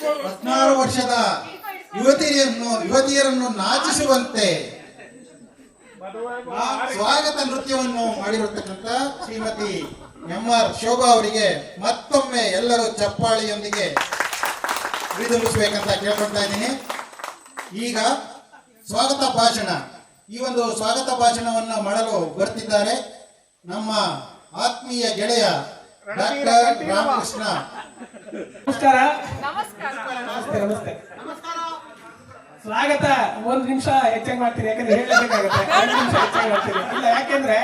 16 ವರ್ಷದ ಯುವತಿಯರನ್ನು ನಾಚಿಸುವಂತೆ ಸ್ವಾಗತ ನೃತ್ಯವನ್ನು ಮಾಡಿರತಕ್ಕಂಥ ಶ್ರೀಮತಿ ಎಂ.ಆರ್. ಶೋಭಾ ಅವರಿಗೆ ಮತ್ತೊಮ್ಮೆ ಎಲ್ಲರೂ ಚಪ್ಪಾಳಿಯೊಂದಿಗೆ ವಿಧಿಸಬೇಕಂತ ಕೇಳ್ಕೊಳ್ತಾ ಇದ್ದೀನಿ. ಈಗ ಸ್ವಾಗತ ಭಾಷಣ, ಈ ಒಂದು ಸ್ವಾಗತ ಭಾಷಣವನ್ನು ಮಾಡಲು ಬರ್ತಿದ್ದಾರೆ ನಮ್ಮ ಆತ್ಮೀಯ ಗೆಳೆಯ ಡಾಕ್ಟರ್ ರಾಮಕೃಷ್ಣ. ನಮಸ್ಕಾರ. ನಮಸ್ತೆ. ಸ್ವಾಗತ ಒಂದು ನಿಮಿಷ ಹೆಚ್ಚಾಗಿ ಮಾಡ್ತೀನಿ, ಯಾಕಂದ್ರೆ ಹೇಳಬೇಕಾಗುತ್ತೆ. 2 ನಿಮಿಷ ಹೆಚ್ಚಾಗಿ ಮಾಡ್ತೀನಿ. ಇಲ್ಲ, ಯಾಕೆಂದ್ರೆ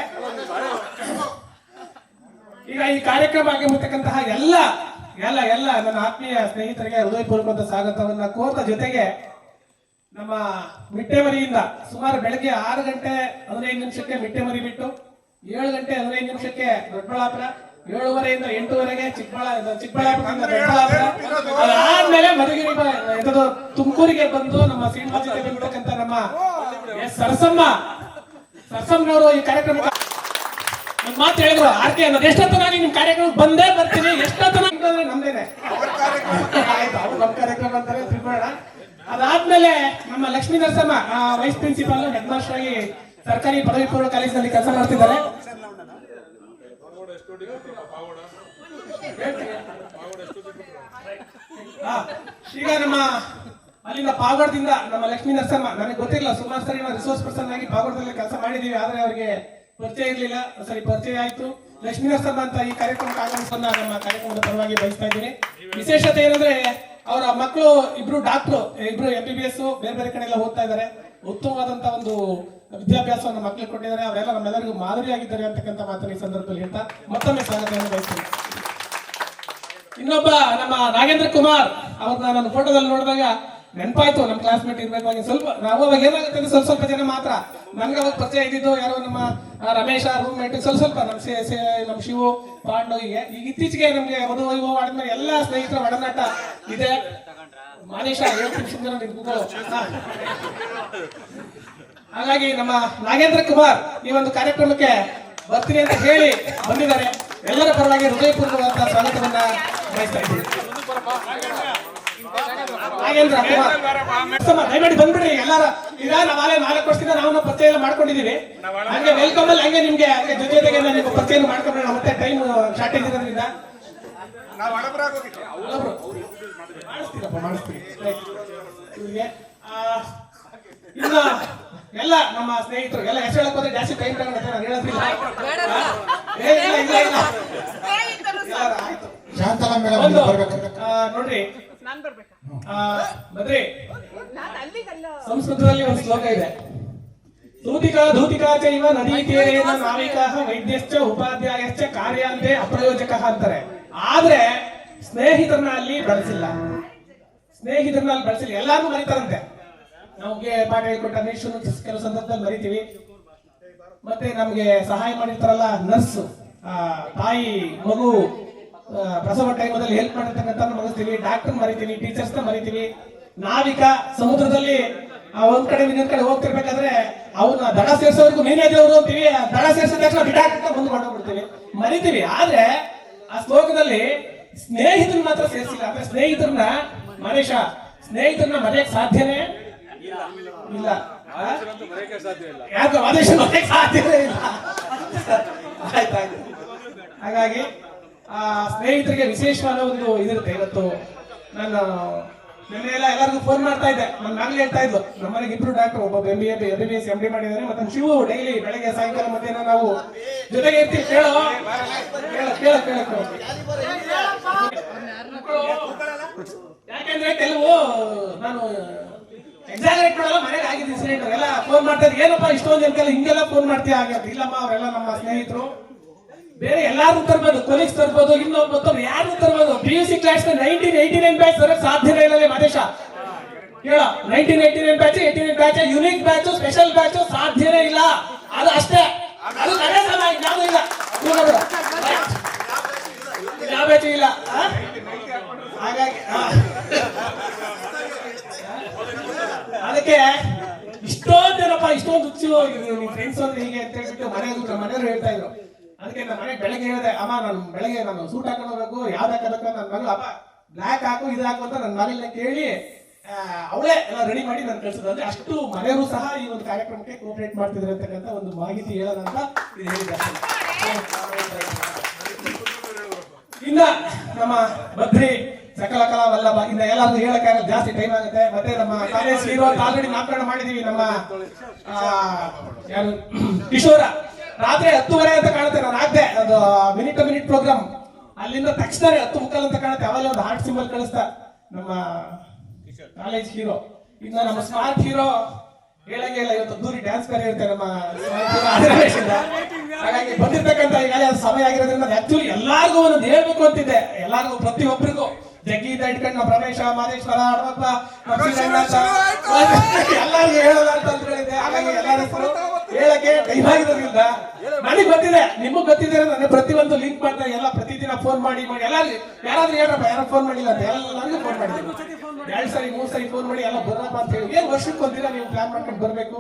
ಈಗ ಈ ಕಾರ್ಯಕ್ರಮ ಆಗಿರ್ತಕ್ಕಂತಹ ಎಲ್ಲ ನನ್ನ ಆತ್ಮೀಯ ಸ್ನೇಹಿತರಿಗೆ ಹೃದಯಪೂರ್ವಕ ಸ್ವಾಗತವನ್ನ ಕೋರ್ತ, ಜೊತೆಗೆ ನಮ್ಮ ಮಿಟ್ಟೆಮರಿಯಿಂದ ಸುಮಾರು ಬೆಳಗ್ಗೆ 6 ಗಂಟೆ 15 ನಿಮಿಷಕ್ಕೆ ಮಿಟ್ಟೆಮರಿ ಬಿಟ್ಟು 7 ಗಂಟೆ 15 ನಿಮಿಷಕ್ಕೆ ದೊಡ್ಡಬಳ್ಳಾಪುರ, 7:30 ಇಂದ 8:00ವರೆಗೆ ಚಿಕ್ಕಬಳ್ಳಾಪುರದಿಂದ ದೊಡ್ಡಬಳ್ಳಾಪುರ, ಅದಾದ್ಮೇಲೆ ಮಧುಗಿರಿ ತುಮಕೂರಿಗೆ ಬಂದು ನಮ್ಮ ಸಿನಿಮಾ ಜೊತೆ ಬಂದಿರ್ತಕ್ಕಂಥ ನಮ್ಮ ಸರ್ಸಮ್ಮನವರು ಈ ಕಾರ್ಯಕ್ರಮ ಒಂದ್ ಮಾತು ಹೇಳಿದ್ರು, ಆರ್ಕೆ ಅನ್ನೋದು ಎಷ್ಟೊತ್ತನ ನಿಮ್ ಕಾರ್ಯಕ್ರಮಕ್ಕೆ ಬಂದೇ ಬರ್ತೀನಿ, ಎಷ್ಟೊತ್ತನ ನಮ್ದೇನೆ ಆಯ್ತು. ಅವ್ರು ನಮ್ಮ ಕಾರ್ಯಕ್ರಮ ಅಂತಾರೆ ತಿಳ್ಕೊಳ್ಳೋಣ. ಅದಾದ್ಮೇಲೆ ನಮ್ಮ Lakshmi Narasamma wise principal, head master ಆಗಿ ಸರ್ಕಾರಿ ಪದವಿ ಪೂರ್ವ ಕಾಲೇಜಿನಲ್ಲಿ ಕೆಲಸ ಮಾಡ್ತಿದ್ದಾರೆ. ಈಗ ನಮ್ಮ ಅಲ್ಲಿಂದ ಪಾವಗಡದಿಂದ ನಮ್ಮ ಲಕ್ಷ್ಮೀ ನರಸಮ್ಮ, ನನಗೆ ಗೊತ್ತಿಲ್ಲ, ಸುಮಾರು ಸರಿ ನಾವು ರಿಸೋರ್ಸ್ ಪರ್ಸನ್ ಆಗಿ ಪಾವಗಡದಲ್ಲಿ ಕೆಲಸ ಮಾಡಿದೀವಿ, ಆದ್ರೆ ಅವರಿಗೆ ಪರಿಚಯ ಇರ್ಲಿಲ್ಲ. ಸರಿ, ಪರಿಚಯ ಆಯ್ತು. ಲಕ್ಷ್ಮೀ ನರಸಮ್ಮ ಅಂತ ಈ ಕಾರ್ಯಕ್ರಮಕ್ಕೆ ಆಗಮಿಸೋದನ್ನ ನಮ್ಮ ಕಾರ್ಯಕ್ರಮದ ಪರವಾಗಿ ಬಯಸ್ತಾ ಇದ್ದೀನಿ. ವಿಶೇಷತೆ ಏನಂದ್ರೆ ಅವರ ಮಕ್ಕಳು ಇಬ್ರು ಡಾಕ್ಟ್ರು, ಇಬ್ರು MBBS ಬೇರೆ ಬೇರೆ ಕಡೆ ಎಲ್ಲ ಓದ್ತಾ ಇದ್ದಾರೆ. ಉತ್ತಮವಾದಂತ ಒಂದು ವಿದ್ಯಾಭ್ಯಾಸವನ್ನು ಮಕ್ಕಳಿಗೆ ಕೊಟ್ಟಿದ್ದಾರೆ. ಅವರೆಲ್ಲ ನಮ್ಮೆಲ್ಲರಿಗೂ ಮಾದರಿಯಾಗಿದ್ದಾರೆ ಅಂತಕ್ಕಂಥ ಮಾತನ್ನ ಈ ಸಂದರ್ಭದಲ್ಲಿ ಹೇಳ್ತಾ ಮತ್ತೊಮ್ಮೆ ಸ್ವಾಗತವನ್ನು ಬಯಸ್ತೀನಿ. ಇನ್ನೊಬ್ಬ ನಮ್ಮ ನಾಗೇಂದ್ರ ಕುಮಾರ್ ಅವ್ರನ್ನ ನಾನು ಫೋಟೋದಲ್ಲಿ ನೋಡಿದಾಗ ನೆನಪಾಯ್ತು, ನಮ್ಮ ಕ್ಲಾಸ್ಮೇಟ್ ಇರ್ಬೇಕಾಗಿ. ಸ್ವಲ್ಪ ನಾವು ಅವಾಗ ಏನಾಗುತ್ತೆ ಅಂದ್ರೆ ಸ್ವಲ್ಪ ಜನ ಮಾತ್ರ ನನ್ಗೆ ಅವಾಗ ಪರಿಚಯ ಇದ್ದಿದ್ದು, ಯಾರೋ ನಮ್ಮ ರಮೇಶ ರೂಮ್ಮೇಟ್, ಸ್ವಲ್ಪ ನಮ್ಮ ಶಿವು ಪಾಂಡು. ಈಗ ಇತ್ತೀಚೆಗೆ ನಮ್ಗೆ ಮಧು ವೈಭವ ಆಡಿದ್ಮೇಲೆ ಎಲ್ಲ ಸ್ನೇಹಿತರ ಒಡನಾಟ ಇದೆ. ಮಾನೇಶ ಹಾಗಾಗಿ ನಮ್ಮ ನಾಗೇಂದ್ರ ಕುಮಾರ್ ಈ ಒಂದು ಕಾರ್ಯಕ್ರಮಕ್ಕೆ ಬರ್ತೀನಿ ಅಂತ ಹೇಳಿ ಬಂದಿದ್ದಾರೆ. ಎಲ್ಲರ ಪರವಾಗಿ ಹೃದಯಪೂರ್ವಕವಾದ ಸ್ವಾಗತವನ್ನ ಬಯಸ್ತಾ ಇದ್ದೀನಿ. ನಾಗೇಂದ್ರ ಕುಮಾರ್ ದಯಮಾಡಿ ಬಂದ್ಬಿಡ್ರಿ ಎಲ್ಲಾರ. ಈಗ ನಾವೇ 4 ವರ್ಷದಿಂದ ನಾವು ಪರಿಚಯ ಎಲ್ಲ ಮಾಡ್ಕೊಂಡಿದೀವಿ. ಹಂಗೆ ವೆಲ್ಕಮ್ ಅಲ್ಲಿ ಹಂಗೆ ನಿಮ್ಗೆ ಜೊತೆಗೆ ನಿಮ್ಮ ಪರಿಚಯ ಮಾಡ್ಕೊಂಡ್ರೆ ಮತ್ತೆ ಟೈಮ್ ಶಾರ್ಟೇಜ್ ಇರೋದ್ರಿಂದ ಮಾಡಿಸ್ತೀವಿ. ಇನ್ನು ಎಲ್ಲ ನಮ್ಮ ಸ್ನೇಹಿತರು ಎಲ್ಲ ಹೆಸರು ಹೇಳಕ್ ಹೋದ್ರೆ ಜಾಸ್ತಿ ಟೈಮ್ ತಗೊಂಡ್ರೆ ನಾನು ಹೇಳೋದ್ರಿಲ್ಲ. ನೋಡ್ರಿ, ಬದ್ರಿ ಸಂಸ್ಕೃತದಲ್ಲಿ ಒಂದು ಶ್ಲೋಕ ಇದೆ, ಧೂತಿಕಾ ಚೈವ ನದಿ ತೀರೇನ ನಾವಿಕಃ ವೈದ್ಯಶ್ಚ ಉಪಾಧ್ಯಾಯಶ್ಚ ಕಾರ್ಯಾಂತೆ ಅಪ್ರಯೋಜಕಃ ಅಂತಾರೆ. ಆದ್ರೆ ಸ್ನೇಹಿತರನ್ನ ಅಲ್ಲಿ ಬಳಸಿಲ್ಲ. ಎಲ್ಲಾರು ಮರಿತಾರಂತೆ. ನಮ್ಗೆ ಪಾಠ ಹೇಳ್ಕೊಟ್ಟ ಅನೇಶನು ಕೆಲವು ಸಂದರ್ಭದಲ್ಲಿ ಮರಿತೀವಿ. ಮತ್ತೆ ನಮ್ಗೆ ಸಹಾಯ ಮಾಡಿರ್ತಾರಲ್ಲ ನರ್ಸ್, ತಾಯಿ ಮಗು ಪ್ರಸವ ಟೈಮಲ್ಲಿ ಹೆಲ್ಪ್ ಮಾಡಿರ್ತಕ್ಕಂಥ ಮಗಿಸ್ತೀವಿ. ಡಾಕ್ಟರ್ ಮರಿತೀವಿ, ಟೀಚರ್ಸ್ ನ ಮರಿತೀವಿ. ನಾವಿಕ ಸಮುದ್ರದಲ್ಲಿ ಒಂದ್ ಕಡೆ ಇನ್ನೊಂದ್ ಕಡೆ ಹೋಗ್ತಿರ್ಬೇಕಾದ್ರೆ ಅವ್ನ ದಡ ಸೇರ್ಸೋರ್ಗು ನೀನೇ ದೇವ್ರು ಅಂತೀವಿ. ದಡ ಸೇರ್ಸಿದ ತಕ್ಷಣ ಬಿಡಾಕ ಮುಂದೆ ಮಾಡ್ಬಿಡ್ತೀವಿ, ಮರಿತೀವಿ. ಆದ್ರೆ ಆ ಶ್ಲೋಕದಲ್ಲಿ ಸ್ನೇಹಿತರನ್ನ ಮಾತ್ರ ಸೇರಿಸಿಲ್ಲ. ಅಂದ್ರೆ ಸ್ನೇಹಿತರನ್ನ ಮರೆಯಕ್ ಸಾಧ್ಯನೇ ಇಲ್ಲ. ಯಾಕೆ ಆದೇಶ ಮರೆಯಕ್ ಸಾಧ್ಯವೇ ಇಲ್ಲ. ಆಯ್ತಾಯ್ತು. ಹಾಗಾಗಿ ಆ ಸ್ನೇಹಿತರಿಗೆ ವಿಶೇಷವಾದ ಒಂದು ಇದಿರುತ್ತೆ. ಇವತ್ತು ನಾನು ನಿನ್ನೆಲ್ಲ ಎಲ್ಲರಿಗೂ ಫೋನ್ ಮಾಡ್ತಾ ಇದ್ದೆ. ನನ್ನ ಮಗಳು ಹೇಳ್ತಾ ಇದ್ಲು, ನಮ್ಮನೆಗೆ ಇಬ್ರು ಡಾಕ್ಟರ್, ಒಬ್ಬ MBBS MD ಮಾಡಿದ್ದಾರೆ, ಮತ್ತೆ ಶಿವು ಡೈಲಿ ಬೆಳಗ್ಗೆ ಸಾಯಂಕಾಲ ಮಧ್ಯಾಹ್ನ ನಾವು ಜೊತೆಗೆ ಇರ್ತೀವಿ. ಕೇಳೋ ಯಾಕೆಂದ್ರೆ ಕೆಲವು ನಾನು ಎಕ್ಸಾಗರೇಟ್ ಮಾಡಲ್ಲ, ಮನೆಗೆ ಆಗಿದ್ದ ಇನ್ಸಿಡೆಂಟ್ ಎಲ್ಲ ಫೋನ್ ಮಾಡ್ತಾ ಇದ್ದೆ. ಏನಪ್ಪಾ ಇಷ್ಟೊಂದು ಜನಕ್ಕೆಲ್ಲ ಹಿಂಗೆಲ್ಲ ಫೋನ್ ಮಾಡ್ತೀಯ? ಆಗುತ್ತೆ. ಇಲ್ಲಮ್ಮ, ಅವರೆಲ್ಲ ನಮ್ಮ ಸ್ನೇಹಿತರು. ಬೇರೆ ಎಲ್ಲಾರು ತರ್ಬೋದು, ಕೊಲೀಗ್ಸ್ ತರ್ಬೋದು, ಇನ್ನೊಬ್ಬರು ಯಾರು ತರ್ಬೋದು. PUC ಕ್ಲಾಸ್ 1989 ಬ್ಯಾಚ್ ತರಕ್ ಸಾಧ್ಯನೇ ಇಲ್ಲ. ಮದೇಶ ಹೇಳ, 1989 batch, 89 batch, unique batch, special batch ಸಾಧ್ಯನೇ ಇಲ್ಲ. ಅದು ಅಷ್ಟೇ, ಅದು ಯಾವ್ದು ಇಲ್ಲ, ಯಾವ ಬ್ಯಾಚ್ ಇಲ್ಲ. ಹಾಗಾಗಿ ಅದಕ್ಕೆ ಇಷ್ಟೊಂದೇನಪ್ಪ, ಇಷ್ಟೊಂದು ಹುಚ್ಚು ಫ್ರೆಂಡ್ಸ್ ಅಂದ್ರೆ ಹೀಗೆ ಅಂತ ಹೇಳ್ಬಿಟ್ಟು ಮನೆಯವರು ಹೇಳ್ತಾ ಇದ್ರು. ಅದಕ್ಕೆ ನಮ್ಮ ಮನೆಗೆ ಬೆಳಗ್ಗೆ ಹೇಳಿದೆ, ಅಮ್ಮ ನಾನು ಬೆಳಗ್ಗೆ ಸೂಟ್ ಹಾಕೊಂಡು ಹೋಗ್ಬೇಕು, ಯಾವ್ದು ಹಾಕೋಬೇಕು. ನನ್ನ ಮಗಳು, ಅಪ್ಪ ಬ್ಲ್ಯಾಕ್ ಹಾಕು ಇದು ಹಾಕು ಅಂತ ನನ್ನ ಮಗಳನ್ನ ಕೇಳಿ ಅವಳೇ ಎಲ್ಲ ರೆಡಿ ಮಾಡಿ ನಾನು ಕಳ್ಸಿದ್ರು. ಅಂದ್ರೆ ಅಷ್ಟು ಮನೆಯವರು ಸಹ ಈ ಒಂದು ಕಾರ್ಯಕ್ರಮಕ್ಕೆ ಕೋಆಪರೇಟ್ ಮಾಡ್ತಿದ್ರು ಅಂತಕ್ಕಂಥ ಒಂದು ಮಾಹಿತಿ ಹೇಳೋಣ ಅಂತ ಇದು ಹೇಳಿದ್ದೆ. ಇನ್ನ ನಮ್ಮ ಬದ್ರಿ ಸಕಲ ಕಲಾ ವಲ್ಲಭ ಇನ್ನ ಎಲ್ಲಾದ್ರೂ ಹೇಳಕ್ಕಾಗಲ್ಲ, ಜಾಸ್ತಿ ಟೈಮ್ ಆಗುತ್ತೆ. ಮತ್ತೆ ನಮ್ಮ ಕಾಲೇಜ್ ಹೀರೋ ಅಂತ ಆಲ್ರೆಡಿ ನಾಮಕರಣ ಮಾಡಿದೀವಿ. ನಮ್ಮ ಯಾರು ಕಿಶೋರ ರಾತ್ರಿ 10:30 ಅಂತ ಕಾಣುತ್ತೆ, ನಾನು ಹಾಕ್ದೆ ಅದು ಮಿನಿಟ್ ಟು ಮಿನಿಟ್ ಪ್ರೋಗ್ರಾಮ್. ಅಲ್ಲಿಂದ ತಕ್ಷಣ 10:30 ಅಂತ ಕಾಣುತ್ತೆ, ಅವಾಗ ಒಂದು ಹಾರ್ಟ್ ಸಿಂಬಲ್ ಕಳಿಸ್ತಾ ನಮ್ಮ ಕಾಲೇಜ್ ಹೀರೋ. ಇನ್ನ ನಮ್ಮ ಸ್ಮಾರ್ಟ್ ಹೀರೋ ಹೇಳಂಗೆ ಇಲ್ಲ, ಇವತ್ತು ದೂರಿ ಡ್ಯಾನ್ಸ್ ಬೇರೆ ಇರುತ್ತೆ ನಮ್ಮ ಹಾಗಾಗಿ ಬಂದಿರ್ತಕ್ಕಂಥ ಈಗಾಗಲೇ ಅದು ಸಮಯ ಆಗಿರೋದ್ರಿಂದ ಆಕ್ಚುಲಿ ಎಲ್ಲಾರ್ಗು ಒಂದೊಂದು ಹೇಳ್ಬೇಕು ಅಂತಿದ್ದೆ. ಎಲ್ಲಾರ್ಗು ಪ್ರತಿಯೊಬ್ಬರಿಗೂ ಜಗ್ಗಿಯಿಂದ ಇಟ್ಕೊಂಡು ನಮ್ಮ ರಮೇಶ, ಮಾದೇಶ್ವರ, ಹಡವಪ್ಪ, ಎಲ್ಲಾರ್ಗು ಹೇಳೋಣ ಅಂತ ಹೇಳಿದ್ದೆ. ಹಾಗಾಗಿ ಎಲ್ಲರ ಹೆಸರು ಹೇಳಕ್ಕೆ ಟೈಮ್ ಆಗಿರೋದ್ರಿಂದ ನನಗೆ ಗೊತ್ತಿದೆ, ನಿಮಗ್ ಗೊತ್ತಿದೆ. ನನಗೆ ಪ್ರತಿಯೊಂದು ಲಿಂಕ್ ಮಾಡ್ತಾರೆ, ಎಲ್ಲ ಪ್ರತಿದಿನ ಫೋನ್ ಮಾಡಿ ಎಲ್ಲಾರ್ಗು ಯಾರಾದ್ರೂ ಹೇಳ್ರಪ್ಪ, ಯಾರು ಫೋನ್ ಮಾಡಿಲ್ಲ ಅಂತ ಎಲ್ಲರಿಗೂ ಫೋನ್ ಮಾಡಿದ್ದೀನಿ. 2 ಸರಿ 3 ಸರಿ ಫೋನ್ ಮಾಡಿ ಎಲ್ಲ ಬರ್ರಪ್ಪ ಅಂತ ಹೇಳಿ. ಏನ್ ವರ್ಷಕ್ಕೆ ಒಂದಿನ ನೀವು ಪ್ಲಾನ್ ಮಾಡ್ಕೊಂಡು ಬರ್ಬೇಕು.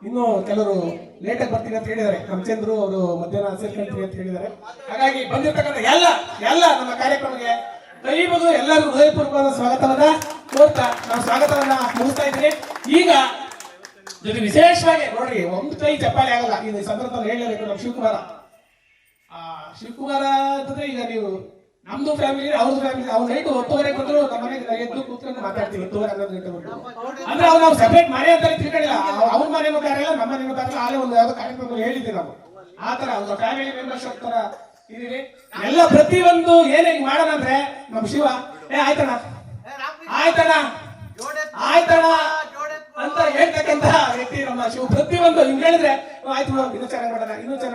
ಇನ್ನು ಕೆಲವರು ಲೇಟ್ ಆಗಿ ಬರ್ತೀನಿ ಅಂತ ಹೇಳಿದ್ದಾರೆ. ನಮ್ಮ ಚಂದ್ರು ಅವರು ಮಧ್ಯಾಹ್ನ ಸೇರ್ಕೊಂತೀವಿ ಅಂತ ಹೇಳಿದ್ದಾರೆ. ಹಾಗಾಗಿ ಬಂದಿರ್ತಕ್ಕಂಥ ಎಲ್ಲ ನಮ್ಮ ಕಾರ್ಯಕ್ರಮಕ್ಕೆ ಕೈ ಬದು ಎಲ್ಲರಿಗೂ ಹೃದಯಪೂರ್ವಕವಾದ ಸ್ವಾಗತವನ್ನ ಕೋರ್ತಾ ನಾವು ಸ್ವಾಗತವನ್ನ ಮುಗಿಸ್ತಾ ಇದ್ದೀನಿ. ಈಗ ಜೊತೆ ವಿಶೇಷವಾಗಿ ನೋಡ್ರಿ, ಒಂದು ಕೈ ಚಪ್ಪಾಳೆ ಆಗಲ್ಲ ಈ ಸಂದರ್ಭದಲ್ಲಿ ಹೇಳಲೇಬೇಕು. ನಮ್ಮ ಶಿವಕುಮಾರ ಅಂತಂದ್ರೆ ಈಗ ನೀವು ನಮ್ದು ಫ್ಯಾಮಿಲಿ ಅವ್ರದ್ದು ಫ್ಯಾಮಿಲಿ. ಅವ್ರ ನೈಟ್ 10:30 ಬಂದ್ರು ನಮ್ಮ ಮನೆಗೆ ಎದ್ದು ಕೂತ್ಕೊಂಡು ಮಾತಾಡ್ತೀವಿ. 10:11 ಗಂಟೆ ಬಂದು ಅಂದ್ರೆ ಅವ್ರು ನಾವು ಸೆಪರೇಟ್ ಮನೆ ಅಂತ ತಿಳ್ಕೊಂಡಿಲ್ಲ. ಅವ್ರ ಮನೇನೂ ಬೇರೆ ಇಲ್ಲ, ನಮ್ಮ ಮನೇನೂ ಬೇರೆ ಇಲ್ಲ. ಆಲೇ ಒಂದು ಯಾವ್ದೋ ಕಾರ್ಯಕ್ರಮ ಹೇಳಿದ್ವಿ ನಾವು. ಆ ತರ ಅವ್ರ ಫ್ಯಾಮಿಲಿ ಮೆಂಬರ್ಶಿಪ್ ತರ ಇದೀವಿ. ಎಲ್ಲ ಪ್ರತಿಯೊಂದು ಏನೇನು ಮಾಡೋಣ ಅಂದ್ರೆ ನಮ್ಮ ಶಿವ ಆಯ್ತಣ್ಣ ಅಂತ ಹೇಳ್ತಕ್ಕಂತ ವ್ಯಕ್ತಿ ನಮ್ಮ ಶಿವ. ಪ್ರತಿಯೊಂದು ಹಿಂಗ್ ಹೇಳಿದ್ರೆ ಆಯ್ತು ಇನ್ನೂ ಚೆನ್ನಾಗಿ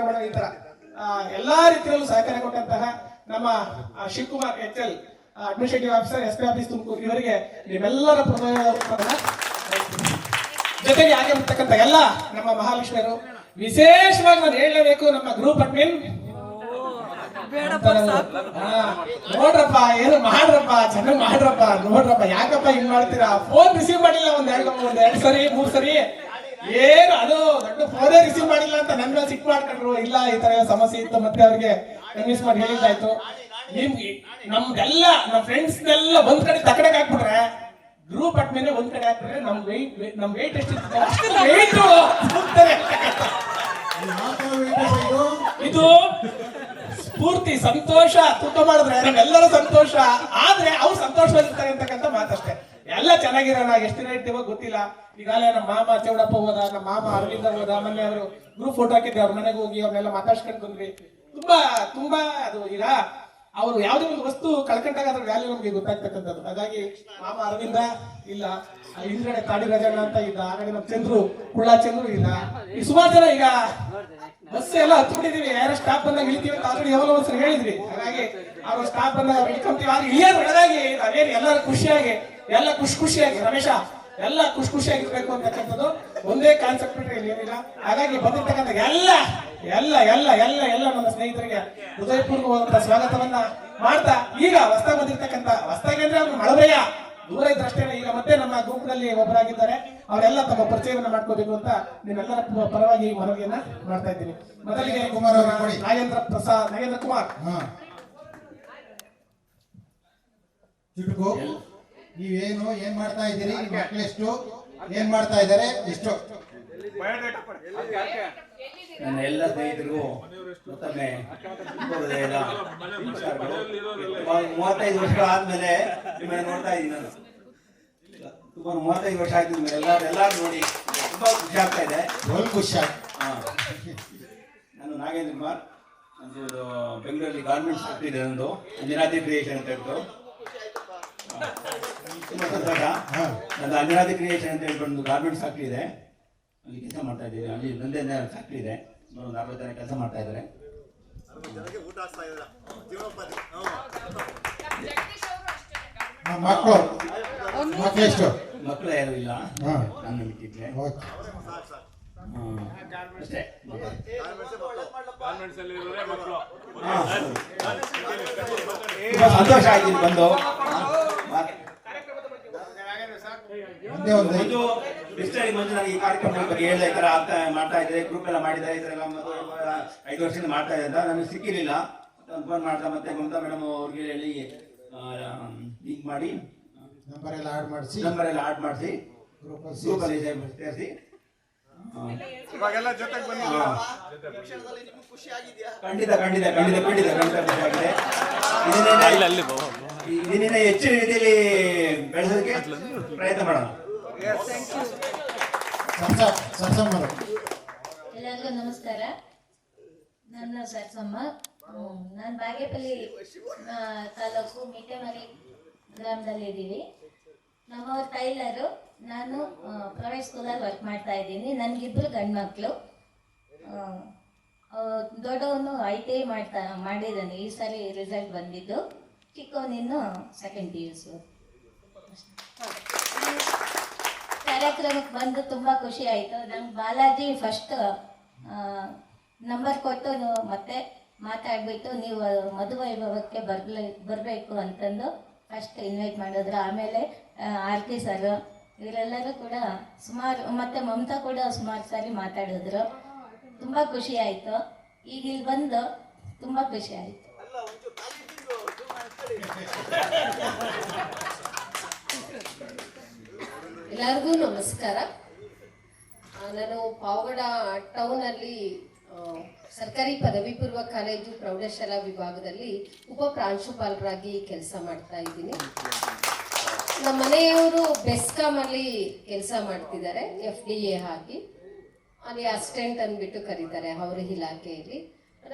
ಮಾಡೋಣ ಈ ತರ ಎಲ್ಲಾ ರೀತಿಯಲ್ಲೂ ಸಹಕಾರ ಕೊಟ್ಟಂತಹ ನಮ್ಮ Shivakumar HL administrative officer SP office Tumakuru, ಇವರಿಗೆ ನೀವೆಲ್ಲರ ಜೊತೆಗೆ ಹಾಗೆ ಬರ್ತಕ್ಕಂಥ ಎಲ್ಲ ನಮ್ಮ ಮಹಾಲಕ್ಷ್ಮಿಯರು. ವಿಶೇಷವಾಗಿ ನಾನು ಹೇಳಲೇಬೇಕು, ನಮ್ಮ ಗ್ರೂಪ್ ಅಡ್ಮಿನ್ ನೋಡ್ರಪ್ಪ, ಏನು ಮಾಡ್ರಪ್ಪ, ಚೆನ್ನಾಗಿ ಮಾಡ್ರಪ್ಪ, ನೋಡ್ರಪ್ಪ, ಯಾಕಪ್ಪ ಹಿಂಗ್ ಮಾಡ್ತೀರಾ? ಫೋನ್ ರಿಸೀವ್ ಮಾಡಿಲ್ಲ ಒಂದ್ 2 ಸರಿ 3 ಸರಿ, ಏನು ಅದು ದೊಡ್ಡ ಫೋನೇ ರಿಸೀವ್ ಮಾಡಿಲ್ಲ ಅಂತ ನನ್ನ ಸಿಕ್ ಮಾಡ್ಕೊಂಡ್ರು. ಇಲ್ಲ ಈ ತರ ಸಮಸ್ಯೆ ಇತ್ತು, ಮತ್ತೆ ಅವ್ರಿಗೆ ಕನ್ವಿನ್ಸ್ ಮಾಡಿ ಹೇಳಿದ್ದಾಯ್ತು. ನಿಮ್ಗೆ ನಮ್ದೆಲ್ಲ ನಮ್ಮ ಫ್ರೆಂಡ್ಸ್ ಎಲ್ಲ ಒಂದ್ ಕಡೆ ತಕಡೆಗೆ ಹಾಕ್ಬಿಟ್ರೆ, ಗ್ರೂಪ್ ಅಡ್ಮಿನ್ ಒಂದ್ ಕಡೆ ಹಾಕ್ಬಿಟ್ರೆ ನಮ್ ವೆಯ್ಟ್ ಎಷ್ಟಿತ್ತು ಇದು ಪೂರ್ತಿ ಸಂತೋಷ. ತೂಕ ಮಾಡಿದ್ರೆ ನಮ್ಮೆಲ್ಲರೂ ಸಂತೋಷ, ಆದ್ರೆ ಅವ್ರು ಸಂತೋಷವಾಗಿರ್ತಾರೆ ಅಂತಕ್ಕಂಥ ಮಾತಷ್ಟೇ. ಎಲ್ಲ ಚೆನ್ನಾಗಿರೋಣ. ಎಷ್ಟು ದಿನ ಇರ್ತೀವೋ ಗೊತ್ತಿಲ್ಲ. ಈಗಾಗಲೇ ನಮ್ಮ ಮಾಮ ಚೌಡಪ್ಪ ಹೋದ, ನಮ್ಮ ಮಾಮ ಅರವಿಂದ ಹೋದ. ಮೊನ್ನೆ ಅವರು ಗ್ರೂಪ್ ಫೋಟೋ ಹಾಕಿದ್ದೆ, ಅವ್ರ ಮನೆಗೆ ಹೋಗಿ ಅವ್ರನ್ನೆಲ್ಲ ಮಾತಾಡ್ಸ್ಕೊಂಡು ಬಂದ್ವಿ. ತುಂಬಾ ಅದು ಈಗ ಅವರು ಯಾವುದೇ ಒಂದು ವಸ್ತು ಕಳ್ಕೊಂಡಾಗ ಅದ್ರ ವ್ಯಾಲ್ಯೂ ನಮ್ಗೆ ಗೊತ್ತಾಗ್ತಕ್ಕಂಥದ್ದು. ಹಾಗಾಗಿ ಮಾಮ ಅರವಿಂದ ಇಲ್ಲ, ಹಿಂದ್ಗಡೆ ತಾಡಿ ರಾಜಣ್ಣ ಅಂತ ಇದ್ದ, ಹಾಗಾಗಿ ನಮ್ಮ ಚಂದ್ರು ಕುಳ್ಳ ಚಂದ್ರು ಇಲ್ಲ. ಈ ಸುಮಾರು ಜನ ಈಗ ಬಸ್ ಎಲ್ಲ ಹತ್ಬಿಟ್ಟಿದೀವಿ. ಯಾರೋ ಸ್ಟಾಪ್ ಬಂದಾಗ ಇಳಿತೀವಿ ಅಂತ ಆಲ್ರೆಡಿ ಯಾವಾಗ ಒಂದ್ಸರಿ ಹೇಳಿದ್ವಿ. ಹಾಗಾಗಿ ಅವ್ರ ಸ್ಟಾಪ್ ಬಂದಾಗ ಅವ್ರು ಇಳ್ಕೊಂತೀವಿ. ಆದ್ರೆ ಇಳಿಯೋದ್ರೊಳಗಾಗಿ ನಾವೇನು ಎಲ್ಲರೂ ಖುಷಿಯಾಗಿ ಎಲ್ಲ ಖುಷಿಯಾಗಿ ರಮೇಶ ಎಲ್ಲ ಖುಷಿಯಾಗಿರ್ಬೇಕು ಅಂತಕ್ಕಂಥದ್ದು ಒಂದೇ ಕಾನ್ಸೆಪ್ಟ್ ಬಿಟ್ರೆ ಏನಿಲ್ಲ. ಹಾಗಾಗಿ ಬಂದಿರ್ತಕ್ಕಂಥ ಎಲ್ಲ ನಮ್ಮ ಸ್ನೇಹಿತರಿಗೆ ಹೃದಯಪೂರ್ವಕವಾದಂತಹ ಸ್ವಾಗತವನ್ನ ಮಾಡ್ತಾ, ಈಗ ಹೊಸದಾಗಿ ಬಂದಿರ್ತಕ್ಕಂಥ ಹೊಸದಾಗಿ ಅಂದ್ರೆ ಅವ್ರು ಮಳಬಯ್ಯ ದೂರ ಇದ್ರಷ್ಟೇ. ಈಗ ಮತ್ತೆ ನಮ್ಮ ಗ್ರೂಪ್ ನಲ್ಲಿ ಒಬ್ಬರಾಗಿದ್ದಾರೆ, ಅವರೆಲ್ಲ ತಮ್ಮ ಪರಿಚಯವನ್ನ ಮಾಡ್ಕೋಬೇಕು ಅಂತ ನಿಮ್ಮೆಲ್ಲರ ಪರವಾಗಿ ಮನವಿಯನ್ನ ಮಾಡ್ತಾ ಇದ್ದೀನಿ. ಮೊದಲಿಗೆ ಕುಮಾರ್ ಅವರ ನಾಗೇಂದ್ರ ಕುಮಾರ್. ಚುಟುಕು, ನೀವೇನು ಏನ್ ಮಾಡ್ತಾ ಇದ್ದೀರಿ? ಮಕ್ಕಳೆಷ್ಟು ಏನ್ ಮಾಡ್ತಾ ಇದ್ದಾರೆ? ಎಷ್ಟು? ನನ್ನ ಎಲ್ಲ ಸ್ನೇಹಿತರಿಗೂ ಮತ್ತೊಮ್ಮೆ 35 ವರ್ಷ ಆದ್ಮೇಲೆ ನಿಮ್ಮನ್ನ ನೋಡ್ತಾ ಇದ್ದೀನಿ. ನಾನು ಸುಮಾರು 35 ವರ್ಷ ಆಗಿದ್ಮೇಲೆ ಎಲ್ಲರೂ ನೋಡಿ ತುಂಬಾ ಖುಷಿ ಆಗ್ತಾ ಇದೆ. ಖುಷಿ. ನಾನು ನಾಗೇಂದ್ರ ಕುಮಾರ್, ನಂದು ಬೆಂಗಳೂರಲ್ಲಿ ಗಾರ್ಮೆಂಟ್ಸ್ ಫ್ಯಾಕ್ಟ್ರಿ ಇದೆ, ನಂದು ಅಂಜನಾದ್ರಿ ಕ್ರಿಯೇಷನ್ ಅಂತ ಹೇಳ್ತು. ತುಂಬಾ ಸಂತೋಷ. ನಂದು ಅಂಜನಾದ್ರಿ ಕ್ರಿಯೇಷನ್ ಅಂತ ಹೇಳ್ಕೊಂಡು ಗಾರ್ಮೆಂಟ್ಸ್ ಫ್ಯಾಕ್ಟ್ರಿ ಇದೆ, ಅಲ್ಲಿ ಕೆಲಸ ಮಾಡ್ತಾ ಇದ್ದೀವಿ. ಅಲ್ಲಿ ನಂದೇ ಫ್ಯಾಕ್ಟ್ರಿ ಇದೆ, ಒಂದು 40 ಜನ ಕೆಲಸ ಮಾಡ್ತಾ ಇದ್ದಾರೆ. ಮಕ್ಕಳೆಷ್ಟು? ಮಕ್ಕಳು ಯಾರು ಇಲ್ಲ, ನನ್ನ ಬಿಟ್ಟಿದ್ದೆ ಅಷ್ಟೇ. ಸಂತೋಷ ಆಯ್ತು ಬಂದು. ಮಂಜು ನಾನು ಈ ಕಾರ್ಯಕ್ರಮದ ಬಗ್ಗೆ ಹೇಳಿದೆ, ಈ ತರ ಮಾಡ್ತಾ ಇದ್ದೆ, ಗ್ರೂಪ್ ಎಲ್ಲ ಮಾಡಿದೆ, ಈ ತರ ಎಲ್ಲ 5 ವರ್ಷದಿಂದ ಮಾಡ್ತಾ ಇದ್ದೆ ಅಂತ ನನಗೆ ಸಿಕ್ಕಿರಲಿಲ್ಲ. ಫೋನ್ ಮಾಡ್ತಾ ಮತ್ತೆ ಮಮತಾ ಮೇಡಮ್ ಅವ್ರಿಗೆ ಹೇಳಿ ಲಿಂಕ್ ಮಾಡಿ ನಂಬರ್ ಎಲ್ಲ ಆಡ್ ಮಾಡಿಸಿ ಗ್ರೂಪಲ್ಲಿ ಸೇರಿಸಿ. ಇವಾಗೆಲ್ಲ ಜೊತೆಗೆ ಬನ್ನಿ. ಖಂಡಿತ ಖುಷಿಯಾಗಿದೆ. ಇದನ್ನೇ ಹೆಚ್ಚಿನ ರೀತಿಯಲ್ಲಿ ಬೆಳೆಸೋದಕ್ಕೆ ಪ್ರಯತ್ನ ಮಾಡೋಣ. ಸರ್ಸಮ್ಮರು. ಎಲ್ಲರಿಗೂ ನಮಸ್ಕಾರ. ನನ್ನ ಸರ್ಸಮ್ಮ. ನಾನು ಬಾಗೇಪಲ್ಲಿ ತಾಲೂಕು ಮಿಟ್ಟೆಮರಿ ಗ್ರಾಮದಲ್ಲಿ ಇದ್ದೀವಿ. ನಮ್ಮವ್ರ ಟೈಲರು. ನಾನು ಪ್ರೈವೇಟ್ ಸ್ಕೂಲಲ್ಲಿ ವರ್ಕ್ ಮಾಡ್ತಾ ಇದ್ದೀನಿ. ನನಗಿಬ್ಬರು ಗಂಡು ಮಕ್ಕಳು. ದೊಡ್ಡವನು ITI ಮಾಡಿದ್ದಾನೆ. ಈ ಸಾರಿ ರಿಸಲ್ಟ್ ಬಂದಿದ್ದು. ಚಿಕ್ಕವನಿನ್ನು ಸೆಕೆಂಡ್ PUC. ಕಾರ್ಯಕ್ರಮಕ್ಕೆ ಬಂದು ತುಂಬ ಖುಷಿ ಆಯಿತು. ನಂಗೆ ಬಾಲಾಜಿ ಫಸ್ಟ್ ನಂಬರ್ ಕೊಟ್ಟು ಮತ್ತೆ ಮಾತಾಡಿಬಿಟ್ಟು ನೀವು ಮಧುವೈಭವಕ್ಕೆ ಬರಬೇಕು ಅಂತಂದು ಫಸ್ಟ್ ಇನ್ವೈಟ್ ಮಾಡಿದ್ರು. ಆಮೇಲೆ ಆರತಿ ಸರ್ ಇವರೆಲ್ಲರೂ ಕೂಡ ಸುಮಾರು, ಮತ್ತು ಮಮತಾ ಕೂಡ ಸುಮಾರು ಸಾರಿ ಮಾತಾಡಿದ್ರು. ತುಂಬ ಖುಷಿ ಆಯಿತು. ಈಗ ಇಲ್ಲಿ ಬಂದು ತುಂಬ ಖುಷಿ ಆಯಿತು. ಎಲ್ಲರಿಗೂ ನಮಸ್ಕಾರ. ನಾನು ಪಾವಗಡ ಟೌನಲ್ಲಿ ಸರ್ಕಾರಿ ಪದವಿ ಪೂರ್ವ ಕಾಲೇಜು ಪ್ರೌಢಶಾಲಾ ವಿಭಾಗದಲ್ಲಿ ಉಪ ಪ್ರಾಂಶುಪಾಲರಾಗಿ ಕೆಲಸ ಮಾಡ್ತಾ ಇದ್ದೀನಿ. ನಮ್ಮ ಮನೆಯವರು ಬೆಸ್ಕಾಮಲ್ಲಿ ಕೆಲಸ ಮಾಡ್ತಿದ್ದಾರೆ, FDA ಆಗಿ. ಅಲ್ಲಿ ಅಸಿಸ್ಟೆಂಟ್ ಅಂದ್ಬಿಟ್ಟು ಕರೀತಾರೆ ಅವರ ಇಲಾಖೆಯಲ್ಲಿ.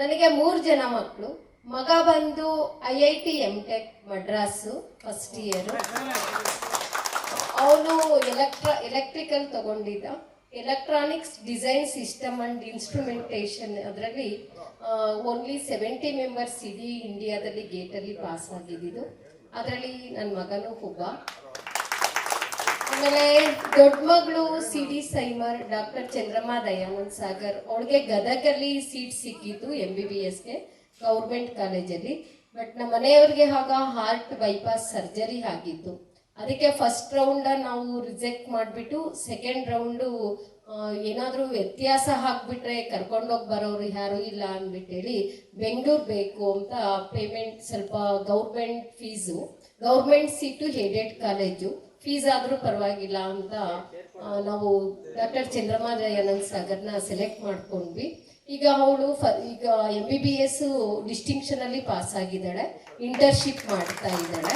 ನನಗೆ 3 ಜನ ಮಕ್ಕಳು. ಮಗ ಬಂದು IIT MTech Madras first year. ಅವನು ಎಲೆಕ್ಟ್ರಿಕಲ್ ತಗೊಂಡಿದ್ದ. Electronics design system and instrumentation ಅದರಲ್ಲಿ ಓನ್ಲಿ 70 ಮೆಂಬರ್ಸ್ ಇಡೀ ಇಂಡಿಯಾದಲ್ಲಿ ಗೇಟಲ್ಲಿ ಪಾಸ್ ಆಗಿದ್ದು. ಅದರಲ್ಲಿ ನನ್ನ ಮಗನೂ ಒಬ್ಬ. ಆಮೇಲೆ ದೊಡ್ಡ ಮಗಳು CD ಸೈಮರ್, ಡಾಕ್ಟರ್ ಚಂದ್ರಮ್ಮ ದಯಾನಂದ್ ಸಾಗರ್. ಅವಳಿಗೆ ಗದಗಲ್ಲಿ ಸೀಟ್ ಸಿಕ್ಕಿತ್ತು MBBSಗೆ ಗೌರ್ಮೆಂಟ್ ಕಾಲೇಜಲ್ಲಿ. ಬಟ್ ನಮ್ಮ ಮನೆಯವ್ರಿಗೆ ಆಗ ಹಾರ್ಟ್ ಬೈಪಾಸ್ ಸರ್ಜರಿ ಆಗಿತ್ತು. ಅದಕ್ಕೆ ಫಸ್ಟ್ ರೌಂಡ ನಾವು ರಿಜೆಕ್ಟ್ ಮಾಡಿಬಿಟ್ಟು ಸೆಕೆಂಡ್ ರೌಂಡು ಏನಾದರೂ ವ್ಯತ್ಯಾಸ ಹಾಕ್ಬಿಟ್ರೆ ಕರ್ಕೊಂಡೋಗಿ ಬರೋರು ಯಾರೂ ಇಲ್ಲ ಅಂದ್ಬಿಟ್ಟೇಳಿ ಬೆಂಗಳೂರು ಬೇಕು ಅಂತ ಪೇಮೆಂಟ್ ಸ್ವಲ್ಪ government fees, government seat aided college, fees ಆದರೂ ಪರವಾಗಿಲ್ಲ ಅಂತ ನಾವು ಡಾಕ್ಟರ್ ಚಂದ್ರಮ್ಮ ದಯಾನಂದ್ ಸಾಗರ್ನ ಸೆಲೆಕ್ಟ್ ಮಾಡ್ಕೊಂಡ್ವಿ. ಈಗ ಅವಳು ಈಗ MBBS ಡಿಸ್ಟಿಂಕ್ಷನಲ್ಲಿ ಪಾಸ್ ಆಗಿದ್ದಾಳೆ, ಇಂಟರ್ನ್ಶಿಪ್ ಮಾಡ್ತಾ ಇದ್ದಾಳೆ.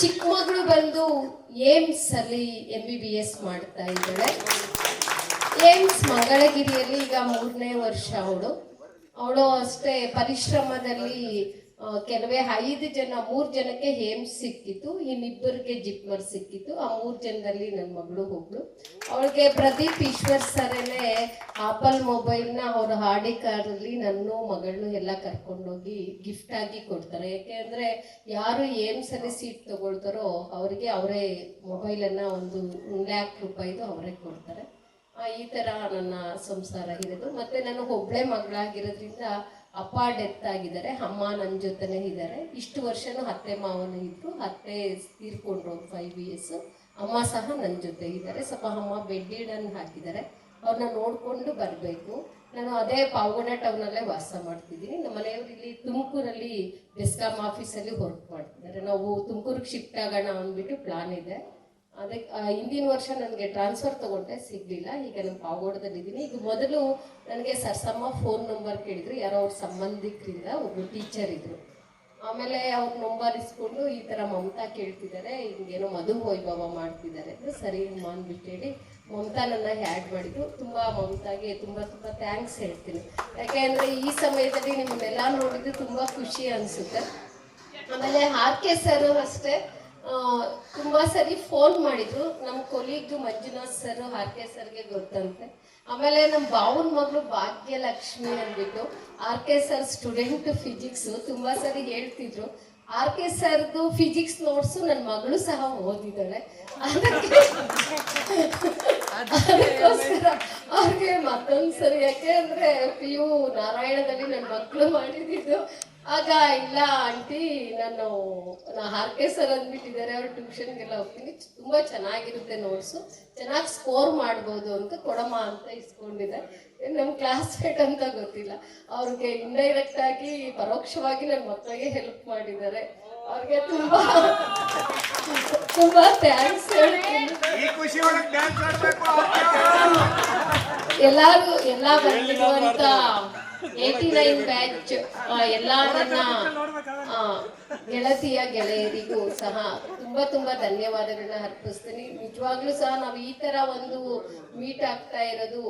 ಚಿಕ್ಕ ಮಗಳು ಬಂದು ಏಮ್ಸ್ ಅಲ್ಲಿ MBBS ಮಾಡ್ತಾ ಇದ್ದಾಳೆ. ಏಮ್ಸ್ ಮಂಗಳಗಿರಿಯಲ್ಲಿ ಈಗ 3ನೇ ವರ್ಷ ಅವಳು ಅಷ್ಟೇ ಪರಿಶ್ರಮದಲ್ಲಿ ಕೆಲವೇ 5 ಜನ, 3 ಜನಕ್ಕೆ ಏಮ್ಸ್ ಸಿಕ್ಕಿತ್ತು, ಇನ್ನಿಬ್ಬರಿಗೆ ಜಿಪ್ಮರ್ ಸಿಕ್ಕಿತ್ತು. ಆ 3 ಜನದಲ್ಲಿ ನನ್ನ ಮಗಳು ಒಬ್ಳು. ಅವಳಿಗೆ ಪ್ರದೀಪ್ ಈಶ್ವರ್ ಸರೇನೆ ಆಪಲ್ ಮೊಬೈಲ್ನ ಅವ್ರ ಹಾಡಿ ಕಾರಲ್ಲಿ ನನ್ನ ಮಗಳನ್ನೂ ಎಲ್ಲ ಕರ್ಕೊಂಡೋಗಿ ಗಿಫ್ಟ್ ಆಗಿ ಕೊಡ್ತಾರೆ. ಯಾಕೆಂದರೆ ಯಾರು ಏಮ್ಸಲ್ಲಿ ಸೀಟ್ ತಗೊಳ್ತಾರೋ ಅವರಿಗೆ ಅವರೇ ಮೊಬೈಲನ್ನು ಒಂದು 1 ಲಕ್ಷ ರೂಪಾಯಿದು ಅವರೇ ಕೊಡ್ತಾರೆ. ಈ ಥರ ನನ್ನ ಸಂಸಾರ ಇರೋದು. ಮತ್ತು ನಾನು ಒಬ್ಬಳೇ ಮಗಳಾಗಿರೋದ್ರಿಂದ ಅಪ್ಪ ಡೆತ್ ಆಗಿದ್ದಾರೆ, ಅಮ್ಮ ನನ್ನ ಜೊತೆನೇ ಇದ್ದಾರೆ. ಇಷ್ಟು ವರ್ಷನೂ ಅತ್ತೆ ಮಾವನು ಇದ್ದರು. ಅತ್ತೆ ತೀರ್ಕೊಂಡ್ರು 5 years. ಅಮ್ಮ ಸಹ ನನ್ನ ಜೊತೆ ಇದ್ದಾರೆ. ಸ್ವಲ್ಪ ಅಮ್ಮ ಬೆಡ್ಡಿಡನ್ನು ಹಾಕಿದ್ದಾರೆ, ಅವ್ರನ್ನ ನೋಡಿಕೊಂಡು ಬರಬೇಕು. ನಾನು ಅದೇ ಪಾವಗಡ ಟೌನಲ್ಲೇ ವಾಸ ಮಾಡ್ತಿದ್ದೀನಿ. ನಮ್ಮ ಮನೆಯವರು ಇಲ್ಲಿ ತುಮಕೂರಲ್ಲಿ ಬೆಸ್ಕಾಮ್ ಆಫೀಸಲ್ಲಿ ವರ್ಕ್ ಮಾಡ್ತಿದ್ದಾರೆ. ನಾವು ತುಮಕೂರಿಗೆ ಶಿಫ್ಟ್ ಆಗೋಣ ಅಂದ್ಬಿಟ್ಟು ಪ್ಲಾನ್ ಇದೆ. ಅದಕ್ಕೆ ಹಿಂದಿನ ವರ್ಷ ನನಗೆ ಟ್ರಾನ್ಸ್ಫರ್ ತೊಗೊಂಡೆ, ಸಿಗಲಿಲ್ಲ. ಈಗ ನಾನು ಪಾವಗಡದಲ್ಲಿದ್ದೀನಿ. ಈಗ ಮೊದಲು ನನಗೆ ಸರ್ಸಮ್ಮ ಫೋನ್ ನಂಬರ್ ಕೇಳಿದ್ರು, ಯಾರೋ ಅವ್ರ ಸಂಬಂಧಿಕರಿಂದ ಒಬ್ಬರು ಟೀಚರ್ ಇದ್ದರು. ಆಮೇಲೆ ಅವ್ರ ನಂಬರ್ ಇಸ್ಕೊಂಡು ಈ ಥರ ಮಮತಾ ಕೇಳ್ತಿದ್ದಾರೆ, ಹಿಂಗೇನೋ ಮಧು ವೈಭವ ಮಾಡ್ತಿದ್ದಾರೆ ಅಂದರೆ ಸರಿ ಅಮ್ಮ ಅಂದ್ಬಿಟ್ಟೇಳಿ ಮಮತಾ ನನ್ನ ಆ್ಯಡ್ ಮಾಡಿದ್ರು. ತುಂಬ ಮಮತಾಗೆ ತುಂಬ ತುಂಬ ಥ್ಯಾಂಕ್ಸ್ ಹೇಳ್ತೀನಿ. ಯಾಕೆಂದರೆ ಈ ಸಮಯದಲ್ಲಿ ನಿಮ್ಮನ್ನೆಲ್ಲ ನೋಡಿದ್ದು ತುಂಬ ಖುಷಿ ಅನಿಸುತ್ತೆ. ಆಮೇಲೆ RK ಸರ್ ಅಷ್ಟೇ ತುಂಬ ಸರಿ ಫೋನ್ ಮಾಡಿದ್ರು. ನಮ್ಮ ಕೊಲೀಗು ಮಂಜುನಾಥ್ ಸರ್ RK ಸರ್ಗೆ ಗೊತ್ತಂತೆ. ಆಮೇಲೆ ನಮ್ಮ ಬಾವನ ಮಗಳು ಭಾಗ್ಯಲಕ್ಷ್ಮಿ ಅಂದ್ಬಿಟ್ಟು RK ಸರ್ ಸ್ಟೂಡೆಂಟ್ ಫಿಸಿಕ್ಸು ತುಂಬ ಸರಿ ಹೇಳ್ತಿದ್ರು. RK ಸರ್ದು ಫಿಸಿಕ್ಸ್ ನೋಟ್ಸು ನನ್ನ ಮಗಳು ಸಹ ಓದಿದ್ದಾಳೆ. ಅದಕ್ಕೋಸ್ಕರ ಅವ್ರಿಗೆ ಮತ್ತೊಂದು ಸರಿ, ಯಾಕೆ ಅಂದರೆ PU ನಾರಾಯಣದಲ್ಲಿ ನನ್ನ ಮಕ್ಕಳು ಮಾಡಿದ್ದು. ಆಗ ಇಲ್ಲ ಆಂಟಿ ನಾನು RK ಸರ್ ಅಂದ್ಬಿಟ್ಟಿದ್ದಾರೆ, ಅವ್ರು ಟ್ಯೂಷನ್ಗೆಲ್ಲ ಹೋಗ್ತೀನಿ, ತುಂಬ ಚೆನ್ನಾಗಿರುತ್ತೆ ನೋಟ್ಸು, ಚೆನ್ನಾಗಿ ಸ್ಕೋರ್ ಮಾಡ್ಬೋದು ಅಂತ ಕೊಡಮ್ಮ ಅಂತ ಇಸ್ಕೊಂಡಿದೆ. ನಮ್ಮ ಕ್ಲಾಸ್ಮೇಟ್ ಅಂತ ಗೊತ್ತಿಲ್ಲ, ಅವ್ರಿಗೆ ಇಂಡೈರೆಕ್ಟ್ ಆಗಿ ಪರೋಕ್ಷವಾಗಿ ನನ್ನ ಮಕ್ಕಳಿಗೆ ಹೆಲ್ಪ್ ಮಾಡಿದ್ದಾರೆ. ಅವ್ರಿಗೆ ತುಂಬಾ ತುಂಬಾ ಥ್ಯಾಂಕ್ಸ್ ಹೇಳ್ತೀನಿ. ಈ ಖುಷಿ ಒಳಗೆ ಡ್ಯಾನ್ಸ್ ಆಡ್ಬೇಕು. ಎಲ್ಲ ಬಂದಿರುವಂತ 89 ಬ್ಯಾಚ್ ಎಲ್ಲ ನನ್ನ ಗೆಳತಿಯ ಗೆಳೆಯರಿಗೂ ಸಹ ತುಂಬಾ ಧನ್ಯವಾದಗಳನ್ನ ಅರ್ಪಿಸ್ತೀನಿ. ನಿಜವಾಗ್ಲೂ ಸಹ ನಾವು ಈ ತರ ಒಂದು ಮೀಟ್ ಆಗ್ತಾ ಇರೋದು